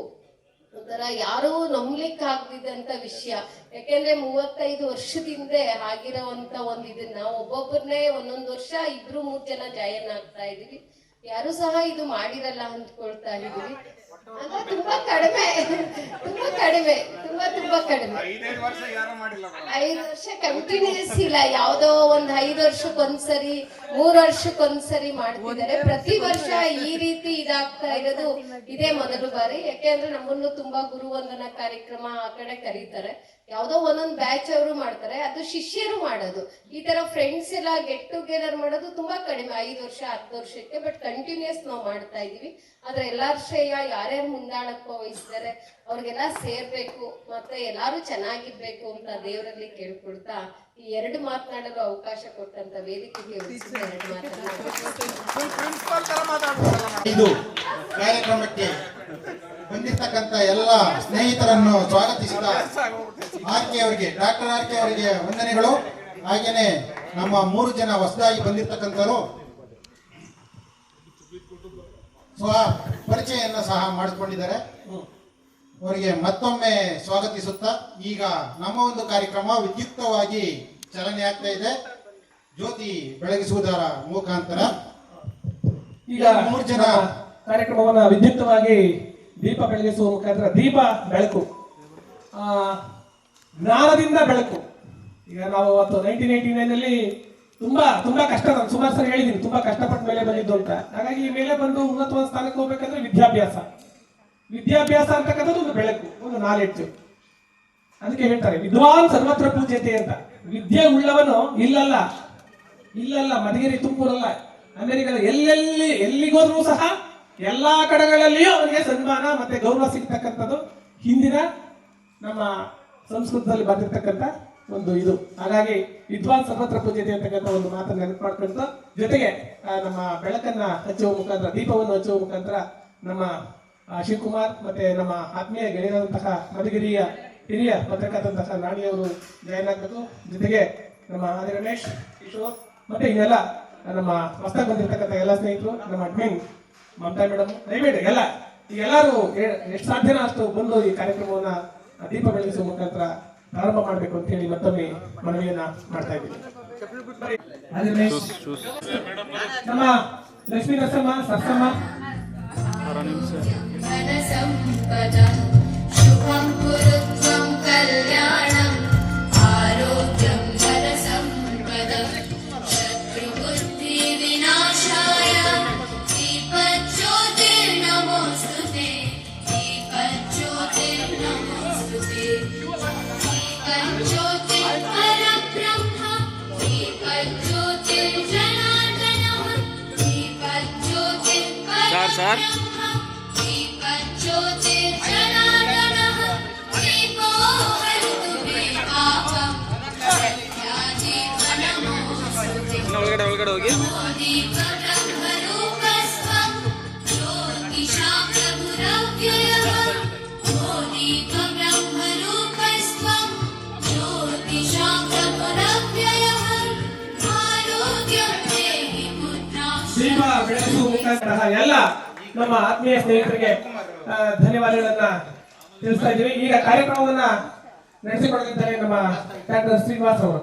ಒಂಥರ ಯಾರೂ ನಂಬ್ಲಿಕ್ಕೆ ಆಗದಿದ್ದಂತ ವಿಷಯ. ಯಾಕೆಂದ್ರೆ 35 ವರ್ಷದಿಂದ ಆಗಿರೋವಂತ ಒಂದು ಇದನ್ನ ಒಬ್ಬೊಬ್ಬರನ್ನೇ ಒಂದೊಂದು ವರ್ಷ 2-3 ಜನ ಜಾಯಿನ್ ಆಗ್ತಾ ಇದೀವಿ. ಯಾರು ಸಹ ಇದು ಮಾಡಿರಲ್ಲ ಅಂದ್ಕೊಳ್ತಾ ಇದೀವಿ. ಅಂದ್ರೆ ತುಂಬಾ ಕಡಿಮೆ. 5 ವರ್ಷ ಯಾರು ಮಾಡಿಲ್ಲ. 5 ವರ್ಷ ಕಂಟಿನ್ಯೂಸ್ ಇಲ್ಲ, ಯಾವ್ದೋ ಒಂದ್ 5 ವರ್ಷಕ್ಕೊಂದ್ಸರಿ 3 ವರ್ಷಕ್ಕೊಂದ್ಸರಿ ಮಾಡ್ತಿದ್ದಾರೆ. ಪ್ರತಿ ವರ್ಷ ಈ ರೀತಿ ಇದಾಗ್ತಾ ಇರೋದು ಇದೇ ಮೊದಲು ಬಾರಿ. ಯಾಕೆಂದ್ರೆ ನಮ್ಮನ್ನು ತುಂಬಾ ಗುರುವಂದನಾ ಕಾರ್ಯಕ್ರಮ ಆ ಕಡೆ ಕರೀತಾರೆ, ಯಾವ್ದೋ ಒಂದೊಂದು ಬ್ಯಾಚ್ ಅವರು ಮಾಡ್ತಾರೆ, ಅದು ಶಿಷ್ಯರು ಮಾಡೋದು. ಈ ತರ ಫ್ರೆಂಡ್ಸ್ ಎಲ್ಲ ಗೆಟ್ ಟುಗೆದರ್ ಮಾಡೋದು ತುಂಬಾ ಕಡಿಮೆ, 5 ವರ್ಷ 10 ವರ್ಷಕ್ಕೆ. ಬಟ್ ಕಂಟಿನ್ಯೂಸ್ ನಾವು ಮಾಡ್ತಾ ಇದೀವಿ. ಆದ್ರೆ ಎಲ್ಲಾರ ಶ್ರೇಯ ಯಾರ್ಯಾರು ಮುಂದಾಳತ್ವ ವಹಿಸಿದ್ದಾರೆ ಅವ್ರಿಗೆಲ್ಲ ಸೇರ್ಬೇಕು, ಮತ್ತೆ ಎಲ್ಲಾರು ಚೆನ್ನಾಗಿರ್ಬೇಕು ಅಂತ ದೇವರಲ್ಲಿ ಕೇಳ್ಕೊಳ್ತಾ ಈ 2 ಮಾತನಾಡಲು ಅವಕಾಶ ಕೊಟ್ಟಂತ ವೇದಿಕೆಗೆ 2 ಪ್ರಿನ್ಸಿಪಾಲ್ ತರ ಮಾತಾಡ್ಬೋದಲ್ಲ. ಇದು ಕಾರ್ಯಕ್ರಮಕ್ಕೆ ಬಂದಿರ್ತಕ್ಕಂಥ ಎಲ್ಲ ಸ್ನೇಹಿತರನ್ನು ಸ್ವಾಗತಿಸಿದ ಆರ್ಕೆ ಅವರಿಗೆ, ಡಾಕ್ಟರ್ ಆರ್ಕೆ ಅವರಿಗೆ ವಂದನೆಗಳು. ಹಾಗೇನೆ ನಮ್ಮ 3 ಜನ ಹೊಸದಾಗಿ ಬಂದಿರ್ತಕ್ಕಂಥವರು ಸ್ವ ಪರಿಚಯವನ್ನು ಸಹ ಮಾಡಿಕೊಂಡಿದ್ದಾರೆ. ಅವರಿಗೆ ಮತ್ತೊಮ್ಮೆ ಸ್ವಾಗತಿಸುತ್ತಾ ಈಗ ನಮ್ಮ ಒಂದು ಕಾರ್ಯಕ್ರಮ ವಿದ್ಯುಕ್ತವಾಗಿ ಚಾಲನೆ ಆಗ್ತಾ ಇದೆ ಜ್ಯೋತಿ ಬೆಳಗಿಸುವುದರ ಮುಖಾಂತರ. ಈಗ 3 ಜನ ಕಾರ್ಯಕ್ರಮವನ್ನ ವಿದ್ಯುಕ್ತವಾಗಿ ದೀಪ ಬೆಳಗಿಸುವ ಮುಖಾಂತರ, ದೀಪ ಬೆಳಕು, ಜ್ಞಾನದಿಂದ ಬೆಳಕು. ಈಗ ನಾವು ಅವತ್ತು 1989 ತುಂಬಾ ಕಷ್ಟ, ನಾನು ಸುಮಾರು ಸರಿ ಹೇಳಿದ್ದೀನಿ, ತುಂಬಾ ಕಷ್ಟಪಟ್ಟ ಮೇಲೆ ಬಂದಿದ್ದು ಅಂತ. ಹಾಗಾಗಿ ಈ ಮೇಲೆ ಬಂದು ಉನ್ನತವಾದ ಸ್ಥಾನಕ್ಕೆ ಹೋಗ್ಬೇಕಂದ್ರೆ ವಿದ್ಯಾಭ್ಯಾಸ ಅಂತಕ್ಕಂಥದ್ದು ಒಂದು ಬೆಳಕು, ಒಂದು ನಾಲೆಡ್ಜ್. ಅದಕ್ಕೆ ಹೇಳ್ತಾರೆ ವಿದ್ವಾನ್ ಸರ್ವತ್ರ ಪೂಜ್ಯತೆ ಅಂತ. ವಿದ್ಯೆ ಉಳ್ಳವನು ಇಲ್ಲಲ್ಲ ಮಧುಗಿರಿ, ತುಮಕೂರಲ್ಲ, ಅಮೆರಿಕದ ಎಲ್ಲಿಗೋದ್ರೂ ಸಹ ಎಲ್ಲಾ ಕಡೆಗಳಲ್ಲಿಯೂ ಅವನಿಗೆ ಸನ್ಮಾನ ಮತ್ತೆ ಗೌರವ ಸಿಗ್ತಕ್ಕಂಥದ್ದು ಹಿಂದಿನ ನಮ್ಮ ಸಂಸ್ಕೃತದಲ್ಲಿ ಬಂದಿರ್ತಕ್ಕಂಥ ಒಂದು ಇದು. ಹಾಗಾಗಿ ವಿದ್ವಾನ್ ಸರ್ವತ್ರ ಪೂಜ್ಯತೆ ಅಂತಕ್ಕಂಥ ಒಂದು ಮಾತನ್ನು ನೆನಪು ಮಾಡ್ಕೊಂತ, ಜೊತೆಗೆ ನಮ್ಮ ಬೆಳಕನ್ನ ಹಚ್ಚುವ ಮುಖಾಂತರ, ದೀಪವನ್ನು ಹಚ್ಚುವ ಮುಖಾಂತರ ನಮ್ಮ ಶಿವಕುಮಾರ್ ಮತ್ತೆ ನಮ್ಮ ಆತ್ಮೀಯ ಗೆಳೆಯರಾದಂತಹ ಮಧುಗಿರಿಯ ಹಿರಿಯ ಪತ್ರಕರ್ತಂತಹ ನಾಣಿಯವರು ಜಾಯ್ನ್ ಆಗಬೇಕು. ಜೊತೆಗೆ ನಮ್ಮ ಆದಿ ರಮೇಶ್, ಕಿಶೋರ್ ಮತ್ತೆ ಇನ್ನೆಲ್ಲ ನಮ್ಮ ಹೊಸದಾಗಿ ಬಂದಿರತಕ್ಕಂಥ ಎಲ್ಲ ಸ್ನೇಹಿತರು, ನಮ್ಮ ಅಡ್ಮಿನ್ ಮಮತಾ ಮೇಡಮ್, ದಯವಿಟ್ಟು ಎಲ್ಲರೂ ಎಷ್ಟು ಸಾಧ್ಯನೋ ಅಷ್ಟು ಬಂದು ಈ ಕಾರ್ಯಕ್ರಮವನ್ನ ದೀಪ ಬೆಳಗಿಸುವ ಮುಖಾಂತರ ಪ್ರಾರಂಭ ಮಾಡಬೇಕು ಅಂತ ಹೇಳಿ ಮತ್ತೊಮ್ಮೆ ಮನವಿಯನ್ನ ಮಾಡ್ತಾ ಇದ್ದೀವಿ. ನಮ್ಮ ಲಕ್ಷ್ಮೀ ನರಸಮ್ಮ, ಸರ್ಸಮ್ಮ, ಶುಭಂ ಕುರುತ್ವಂ ಕಲ್ಯಾಣಂ ಆರೋಗ್ಯಂ ಧನಸಂಪದಂ ಶತ್ರುಬುದ್ಧಿ ವಿನಾಶಾಯ ದೀಪಜ್ಯೋತಿರ್ನಮೋಸ್ತುತೆ ದೀಪಜ್ಯೋತಿರ್ನಮೋಸ್ತುತೆ ದೀಪಜ್ಯೋತಿರ್ಪರಬ್ರಹ್ಮ ದೀಪಜ್ಯೋತಿರ್ಜನಾರ್ದನಃ ದೀಪಜ್ಯೋತಿರ್ಪರಬ್ರಹ್ಮ दीपज्योतिर्जनार्दनः दीपो हरतु मे पापं सत्याजीवनमोऽस्तुते दीपब्रह्मरूपस्त्वं ज्योतिषां प्रभुरव्ययः दीपब्रह्मरूपस्त्वं ज्योतिषां प्रभुरव्ययः आरोग्यं देहि पुत्राः ದೀಪ ಬೆಳಗಿಸುವ ಮುಖಾಂತರ ಎಲ್ಲ ನಮ್ಮ ಆತ್ಮೀಯ ಸ್ನೇಹಿತರಿಗೆ ಧನ್ಯವಾದಗಳನ್ನ ತಿಳಿಸ್ತಾ ಇದ್ದೀವಿ. ಈಗ ಕಾರ್ಯಕ್ರಮವನ್ನ ನಡೆಸಿಕೊಡಲಿದ್ದಾರೆ ನಮ್ಮ ಡಾಕ್ಟರ್ ಶ್ರೀನಿವಾಸ್ ಅವರು.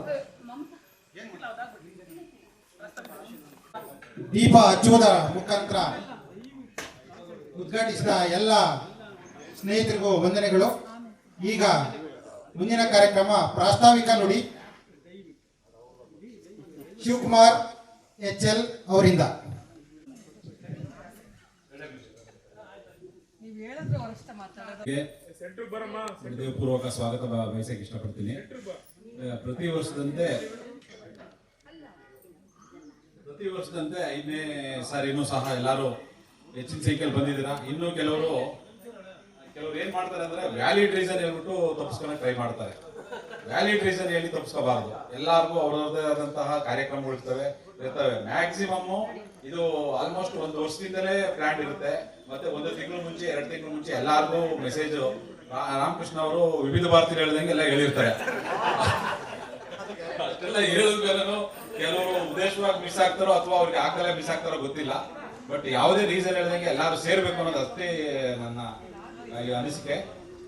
ದೀಪ ಹಚ್ಚುವುದರ ಮುಖಾಂತರ ಉದ್ಘಾಟಿಸಿದ ಎಲ್ಲ ಸ್ನೇಹಿತರಿಗೂ ವಂದನೆಗಳು. ಈಗ ಮುಂದಿನ ಕಾರ್ಯಕ್ರಮ ಪ್ರಾಸ್ತಾವಿಕ ನುಡಿ ಶಿವಕುಮಾರ್ HL ಅವರಿಂದ. ಹೃದಯಪೂರ್ವಕ ಸ್ವಾಗತ ಬಯಸಕ್ಕೆ ಇಷ್ಟಪಡ್ತೀನಿ. ಪ್ರತಿ ವರ್ಷದಂತೆ 5ನೇ ಸಾರಿನೂ ಸಹ ಎಲ್ಲರೂ ಹೆಚ್ಚಿನ ಸಂಖ್ಯೆಯಲ್ಲಿ ಬಂದಿದ್ದೀರಾ. ಇನ್ನು ಕೆಲವರು ಏನ್ ಮಾಡ್ತಾರೆ ಅಂದ್ರೆ ವ್ಯಾಲಿಡ್ ರೀಸನ್ ಹೇಳ್ಬಿಟ್ಟು ತಪ್ಪಿಸ್ಕೊಳಕ್ ಟ್ರೈ ಮಾಡ್ತಾರೆ. ವ್ಯಾಲಿಡ್ ರೀಸನ್ ಹೇಳಿ ತಪ್ಪಿಸ್ಕೋಬಾರದು. ಎಲ್ಲಾರ್ಗೂ ಅವ್ರದ್ದೇ ಆದಂತಹ ಕಾರ್ಯಕ್ರಮಗಳು ಇರ್ತವೆ. ಮ್ಯಾಕ್ಸಿಮಮ್ ಇದು ಆಲ್ಮೋಸ್ಟ್ ಒಂದು ವರ್ಷದಿಂದಲೇ ಪ್ಲಾನ್ ಇರುತ್ತೆ. ಮತ್ತೆ 1 ತಿಂಗಳು ಮುಂಚೆ 2 ತಿಂಗಳು ಮುಂಚೆ ಎಲ್ಲಾರ್ಗೂ ಮೆಸೇಜ್ ರಾಮಕೃಷ್ಣ ಅವರು ವಿವಿಧ ಭಾರತಿ ಹೇಳ್ದಂಗೆ ಎಲ್ಲ ಹೇಳಿರ್ತಾರೆ. ಅಷ್ಟೆಲ್ಲ ಹೇಳಿದ್ಮೇಲೆ ಕೆಲವರು ಉದ್ದೇಶವಾಗಿ ಮಿಸ್ ಆಗ್ತಾರೋ ಅಥವಾ ಅವ್ರಿಗೆ ಆಗಲೇ ಮಿಸ್ ಆಗ್ತಾರೋ ಗೊತ್ತಿಲ್ಲ. ಬಟ್ ಯಾವುದೇ ರೀಸನ್ ಹೇಳ್ದಂಗೆ ಎಲ್ಲಾರು ಸೇರ್ಬೇಕು ಅನ್ನೋದು ಅಷ್ಟೇ ನನ್ನ ಅನಿಸಿಕೆ.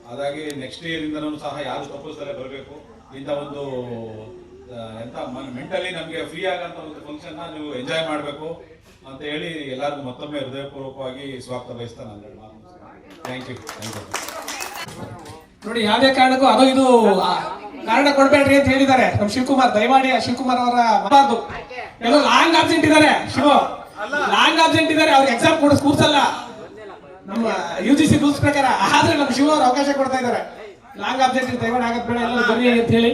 ಹಾಗಾಗಿ ನೆಕ್ಸ್ಟ್ ಇಯರ್ ಇಂದನೂ ಸಹ ಯಾರು ತಪ್ಪಿಸ್ದಲೇ ಬರಬೇಕು. ಇಂಥ ಒಂದು ಎಂತ ಮೆಂಟಲಿ ನಮಗೆ ಫ್ರೀ ಆಗಂತ ಒಂದು ಫಂಕ್ಷನ್ ನೀವು ಎಂಜಾಯ್ ಮಾಡಬೇಕು ಅಂತ ಹೇಳಿ ಎಲ್ಲರಿಗೂ ಮತ್ತೊಮ್ಮೆ ಹೃದಯಪೂರ್ವಕವಾಗಿ ಸ್ವಾಗತ ಬಯಸ್ತಾ ನಾನು ಥ್ಯಾಂಕ್ ಯು. ನೋಡಿ, ಯಾವುದೇ ಕಾರಣಕ್ಕೂ ಅದು ಇದು ಕಾರಣ ಕೊಡ್ಬೇಡ್ರಿ ಅಂತ ಹೇಳಿದ್ದಾರೆ ನಮ್ಮ ಶಿವಕುಮಾರ್. ದಯಮಾಡಿ ಶಿವಕುಮಾರ್ ಅವರ ಮಾಡಬಾರ್ದು. ಎಲ್ಲೋ ಲಾಂಗ್ ಆಬ್ಸೆಂಟ್ ಇದ್ದಾರೆ. ಲಾಂಗ್ ಆಬ್ಸೆಂಟ್ ಇದ್ದಾರೆ. ಅವ್ರಿಗೆ ಎಕ್ಸಾಮ್ ಕೂರ್ಸಲ್ಲ ನಮ್ಮ UGC ರೂಲ್ಸ್ ಪ್ರಕಾರ. ಆದ್ರೆ ನಮ್ಮ ಶಿವ ಅವರು ಅವಕಾಶ ಕೊಡ್ತಾ ಇದ್ದಾರೆ. ಲಾಂಗ್ ಆಬ್ಸೆಂಟ್ ದಯಮಾಡಿ ಆಗದ್ ಬೇಡ, ಎಲ್ಲ ಬನ್ನಿ ಅಂತ ಹೇಳಿ